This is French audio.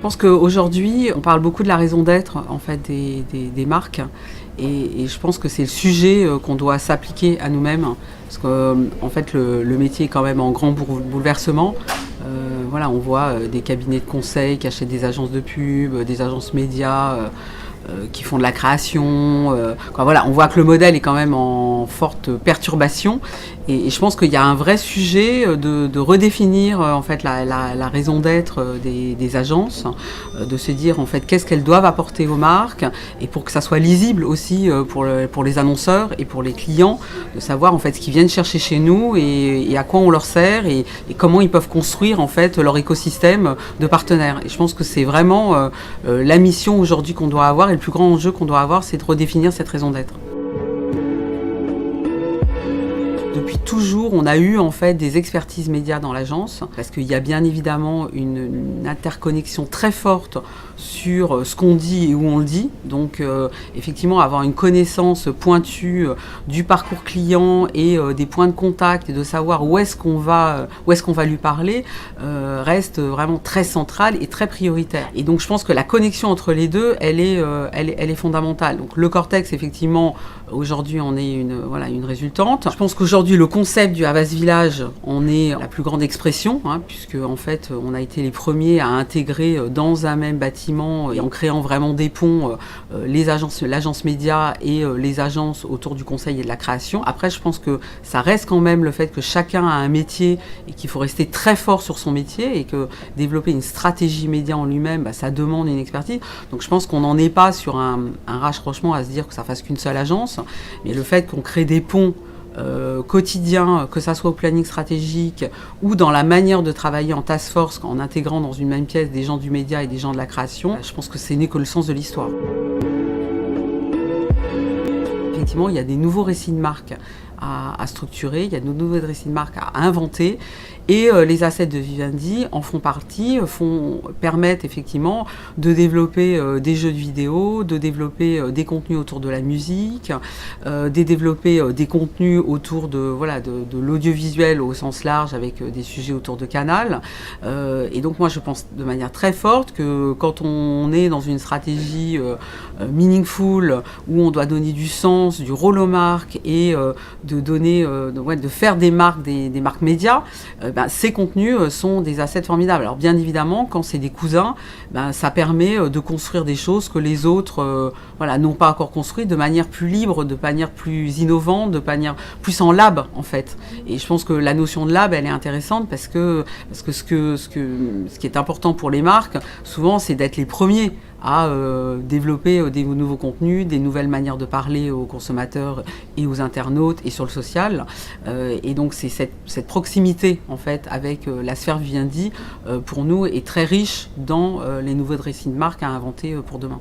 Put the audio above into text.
pense qu'aujourd'hui, on parle beaucoup de la raison d'être en fait, des marques. Et je pense que c'est le sujet qu'on doit s'appliquer à nous-mêmes. Parce que en fait, le métier est quand même en grand bouleversement. Voilà, on voit des cabinets de conseil qui achètent des agences de pub, des agences médias qui font de la création. Voilà, on voit que le modèle est quand même en forte perturbation. Et je pense qu'il y a un vrai sujet de redéfinir en fait la raison d'être des agences, de se dire en fait qu'est-ce qu'elles doivent apporter aux marques et pour que ça soit lisible aussi pour les annonceurs et pour les clients, de savoir en fait ce qu'ils viennent chercher chez nous et à quoi on leur sert et comment ils peuvent construire en fait leur écosystème de partenaires. Et je pense que c'est vraiment la mission aujourd'hui qu'on doit avoir et le plus grand enjeu qu'on doit avoir, c'est de redéfinir cette raison d'être. Depuis toujours, on a eu en fait des expertises médias dans l'agence parce qu'il y a bien évidemment une interconnexion très forte sur ce qu'on dit et où on le dit. Donc effectivement, avoir une connaissance pointue du parcours client et des points de contact et de savoir où est-ce qu'on va lui parler reste vraiment très central et très prioritaire. Et donc je pense que la connexion entre les deux, elle est fondamentale. Donc le Cortex, effectivement, aujourd'hui on est une résultante. Je pense qu'aujourd'hui le concept du Havas Village en est la plus grande expression, puisque en fait on a été les premiers à intégrer dans un même bâtiment et en créant vraiment des ponts l'agence média et les agences autour du conseil et de la création. Après, je pense que ça reste quand même le fait que chacun a un métier et qu'il faut rester très fort sur son métier et que développer une stratégie média en lui-même, ça demande une expertise. Donc je pense qu'on n'en est pas sur un rapprochement à se dire que ça fasse qu'une seule agence, mais le fait qu'on crée des ponts quotidien, que ça soit au planning stratégique ou dans la manière de travailler en task force, en intégrant dans une même pièce des gens du média et des gens de la création, je pense que c'est n'est que le sens de l'histoire. Effectivement, il y a des nouveaux récits de marque à structurer, il y a de nouveaux récits de marque à inventer et les assets de Vivendi en font partie, permettent effectivement de développer des jeux de vidéo, de développer des contenus autour de la musique, de développer des contenus autour de l'audiovisuel au sens large avec des sujets autour de Canal. Et donc moi je pense de manière très forte que quand on est dans une stratégie meaningful où on doit donner du sens, du rôle aux marques et de faire des marques médias, ces contenus sont des assets formidables. Alors bien évidemment, quand c'est des cousins, ça permet de construire des choses que les autres n'ont pas encore construites de manière plus libre, de manière plus innovante, de manière plus en lab en fait. Et je pense que la notion de lab, elle est intéressante parce que ce qui est important pour les marques, souvent, c'est d'être les premiers à développer des nouveaux contenus, des nouvelles manières de parler aux consommateurs et aux internautes et sur le social. Et donc c'est cette proximité en fait avec la sphère Vivendi pour nous est très riche dans les nouveaux récits de marque à inventer pour demain.